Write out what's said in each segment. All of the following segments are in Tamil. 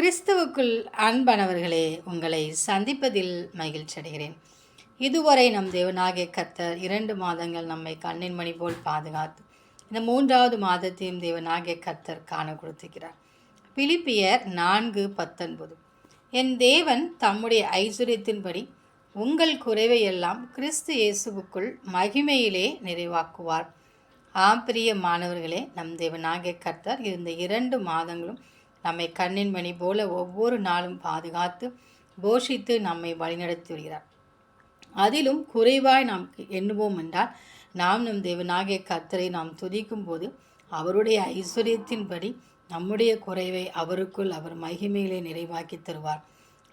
கிறிஸ்துவுக்குள் அன்பானவர்களே, உங்களை சந்திப்பதில் மகிழ்ச்சி அடைகிறேன். இதுவரை நம் தேவனாகிய கர்த்தர் 2 மாதங்கள் நம்மை கண்ணின் மணி போல் பாதுகாத்து இந்த 3வது மாதத்தையும் தேவனாகிய கர்த்தர் காண கொடுத்திருக்கிறார். பிலிப்பியர் 4:19 என் தேவன் தம்முடைய ஐஸ்வர்யத்தின்படி உங்கள் குறைவை எல்லாம் கிறிஸ்து இயேசுவுக்குள் மகிமையிலே நிறைவாக்குவார். பிரிய மாணவர்களே, நம் தேவனாகிய கர்த்தர் இந்த 2 மாதங்களும் நம்மை கண்ணின் மணி போல ஒவ்வொரு நாளும் பாதுகாத்து போஷித்து நம்மை வழிநடத்தி வருகிறார். அதிலும் குறைவாய் நாம் எண்ணுவோம் என்றால் நாம் நம் தேவனாகிய கர்த்தரை நாம் துதிக்கும் போது அவருடைய ஐஸ்வர்யத்தின்படி நம்முடைய குறைவை அவருக்குள் அவர் மகிமையிலே நிறைவாக்கி தருவார்.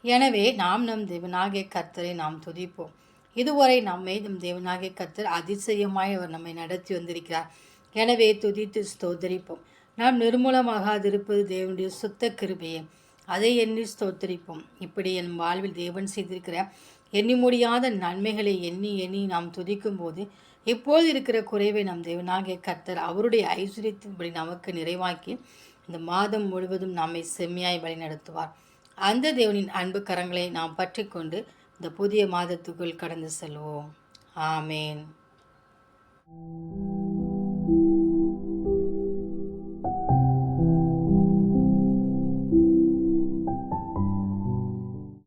எனவே நாம் நம் தேவனாகிய கர்த்தரை நாம் துதிப்போம். இதுவரை நம்மை நம் தேவனாகிய கர்த்தர் அதிசயமாய் அவர் நம்மை நடத்தி வந்திருக்கிறார். எனவே துதித்து ஸ்தோத்தரிப்போம். நாம் நிர்மூலமாகாதிருப்பது தேவனுடைய சுத்த கிருபையே, அதை எண்ணி ஸ்தோத்தரிப்போம். இப்படி என் வாழ்வில் தேவன் செய்திருக்கிற எண்ணி முடியாத நன்மைகளை எண்ணி எண்ணி நாம் துதிக்கும் போது இப்போது இருக்கிற குறைவை நம் தேவனாகிய கர்த்தர் அவருடைய ஐஸ்வர்யத்தின்படி நமக்கு நிறைவாக்கி இந்த மாதம் முழுவதும் நம்மை செம்மையாய் வழி நடத்துவார். அந்த தேவனின் அன்பு கரங்களை நாம் பற்றி கொண்டு இந்த புதிய மாதத்துக்குள் கடந்து செல்வோம். ஆமேன்.